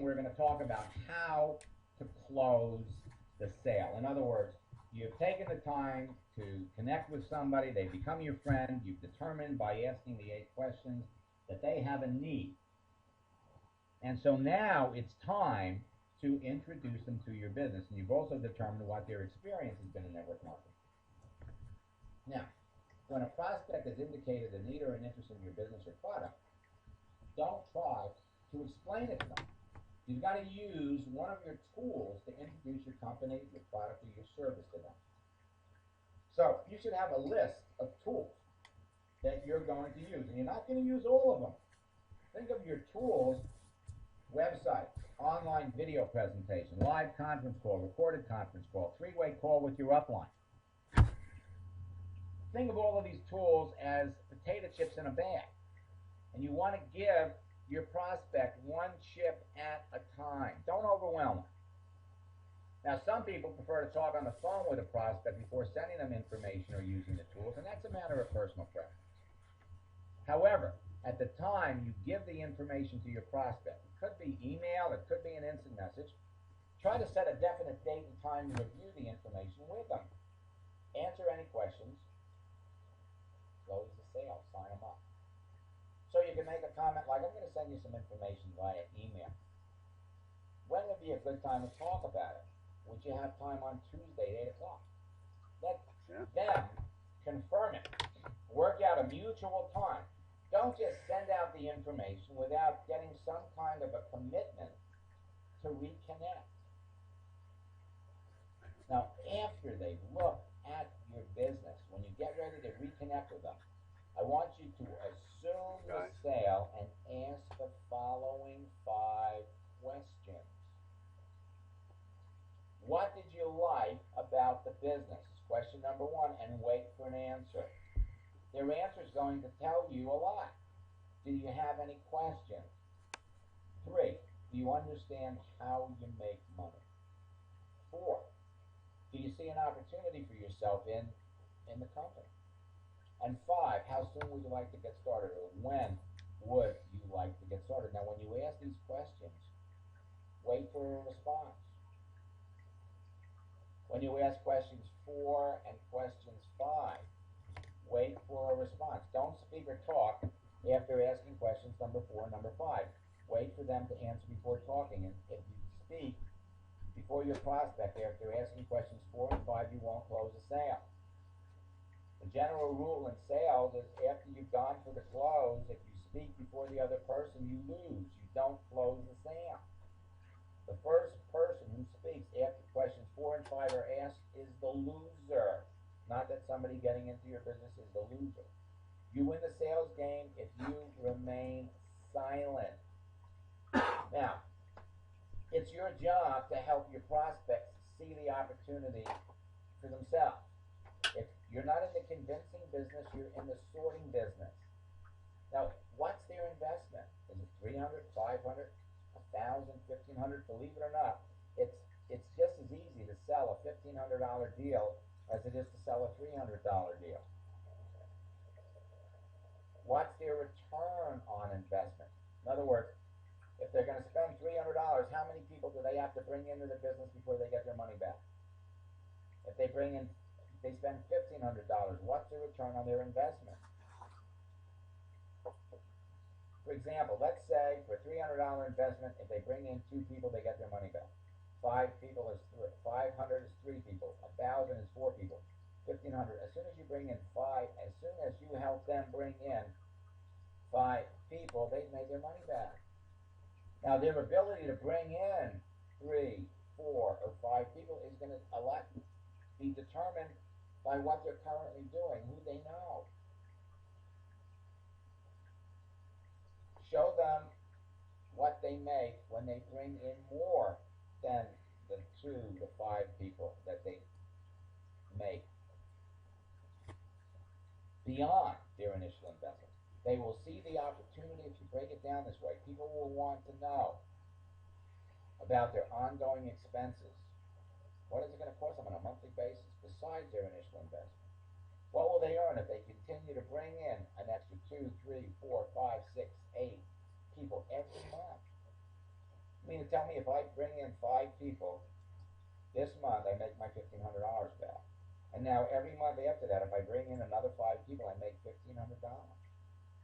we're going to talk about how to close the sale. In other words, you've taken the time to connect with somebody, they become your friend, you've determined by asking the 8 questions that they have a need. And so now it's time to introduce them to your business. And you've also determined what their experience has been in network marketing. Now, when a prospect has indicated a need or an interest in your business or product, don't try to explain it to them. You've got to use one of your tools to introduce your company, your product, or your service to them. So you should have a list of tools that you're going to use, and you're not going to use all of them. Think of your tools: website, online video presentation, live conference call, recorded conference call, three-way call with your upline. Think of all of these tools as potato chips in a bag, and you want to give your prospect one chip at a time. Don't overwhelm them. Now, some people prefer to talk on the phone with a prospect before sending them information or using the tools, and that's a matter of personal preference. However, at the time you give the information to your prospect, it could be email, it could be an instant message, try to set a definite date and time to review the information with them. Answer any questions, close the sale, sign them up. So you can make a comment like, I'm going to send you some information via email. When would be a good time to talk about it? Would you have time on Tuesday at 8 o'clock? Let them confirm it. Work out a mutual time. Don't just send out the information without getting some kind of a commitment to reconnect. Now, after they've looked at your business, when you get ready to reconnect with them, I want you to assume the sale and ask the following 5 questions. What did you like about the business? Question number 1, and wait for an answer. Their answer is going to tell you a lot. Do you have any questions? 3, do you understand how you make money? 4, do you see an opportunity for yourself in the company? And 5, how soon would you like to get started, or when would you like to get started? Now, when you ask these questions, wait for a response. When you ask questions 4 and questions 5, wait for a response. Don't speak or talk after asking questions number 4 and number 5. Wait for them to answer before talking. And if you speak before your prospect after asking questions 4 and 5, you won't close the sale. The general rule in sales is after you've gone for the close, if you speak before the other person, you lose. You don't close the sale. The first person who speaks after questions 4 and 5 are asked is the loser. Not that somebody getting into your business is the loser. You win the sales game if you remain silent. Now, it's your job to help your prospects see the opportunity for themselves. If you're not in the convincing business, you're in the sorting business. Now, what's their investment? Is it $300, $500, $1,000, $1,500? Believe it or not, it's just as easy to sell a $1,500 deal as it is to sell a $300 deal. What's their return on investment? In other words, if they're going to spend $300, how many people do they have to bring into the business before they get their money back? If they spend $1,500, what's the return on their investment? For example, let's say for a $300 investment, if they bring in 2 people, they get their money back. 5 people is 500 is 3 people. 1,000 is 4 people. 1,500. As soon as you bring in 5, as soon as you help them bring in 5 people, they've made their money back. Now, their ability to bring in 3, 4, or 5 people is going to be determined by what they're currently doing, who they know. Show them what they make when they bring in more than the 2 to 5 people that they make beyond their initial investment. They will see the opportunity. If you break it down this way, people will want to know about their ongoing expenses. What is it going to cost them on a monthly basis besides their initial investment? What will they earn if they continue to bring in an extra 2, 3, 4, 5, 6, 8 people every month? I mean, tell me if I bring in 5 people this month, I make my $1,500 back. And now every month after that, if I bring in another 5 people, I make $1,500.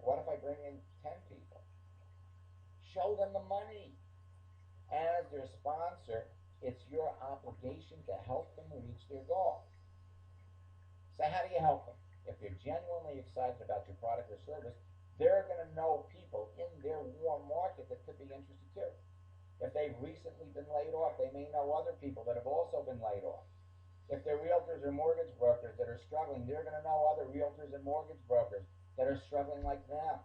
What if I bring in 10 people? Show them the money. As their sponsor, it's your obligation to help them reach their goal. So how do you help them? If they're genuinely excited about your product or service, they're going to know people in their warm market that could be interested too. If they've recently been laid off, they may know other people that have also been laid off. If they're realtors or mortgage brokers that are struggling, they're going to know other realtors and mortgage brokers that are struggling like them.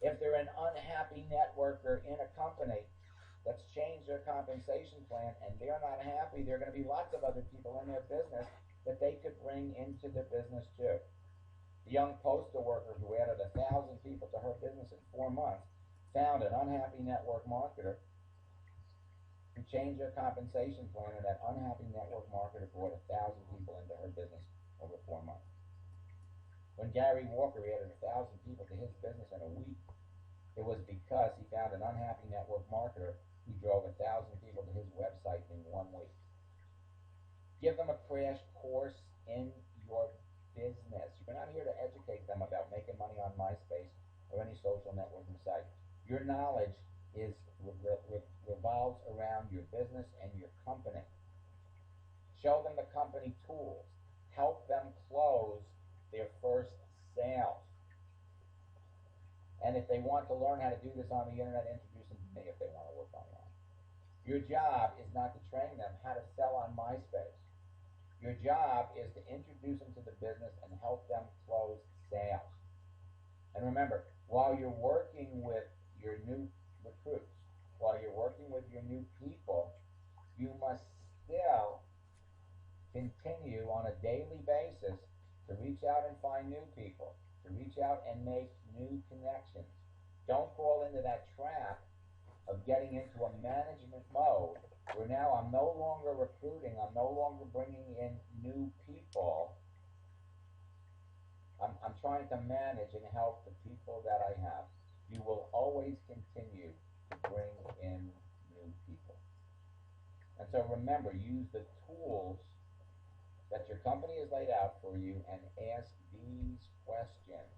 If they're an unhappy networker in a company that's changed their compensation plan and they're not happy, there are going to be lots of other people in their business that they could bring into their business too. The young postal worker who added 1,000 people to her business in 4 months found an unhappy network marketer who changed their compensation plan, and that unhappy network marketer brought 1,000 people into her business over 4 months. When Gary Walker added 1,000 people to his business in a week, it was because he found an unhappy network marketer who drove 1,000 people to his website in 1 week. Give them a crash course in your business. You're not here to educate them about making money on MySpace or any social networking site. Your knowledge revolves around your business and your company. Show them the company tools. Help them close their first sales. And if they want to learn how to do this on the internet, introduce them to me if they want to work online. Your job is not to train them how to sell on MySpace. Your job is to introduce them to the business and help them close sales. And remember, while you're working with your new recruits, while you're working with your new people, you must still continue on a daily basis to reach out and find new people, to reach out and make new connections. Don't fall into that trap of getting into a management mode where now I'm no longer recruiting, I'm no longer bringing in new people. I'm trying to manage and help the people that I have. You will always continue to bring in new people. And so remember, use the tools that your company has laid out for you and ask these questions.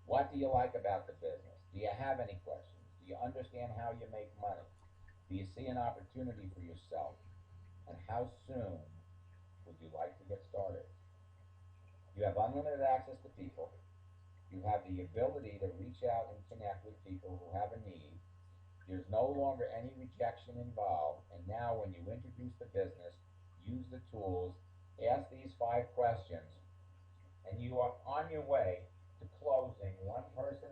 What do you like about the business? Do you have any questions? Do you understand how you make money? Do you see an opportunity for yourself? And how soon would you like to get started? You have unlimited access to people. You have the ability to reach out and connect with people who have a need. There's no longer any rejection involved. And now when you introduce the business, use the tools, ask these 5 questions, and you are on your way to closing one person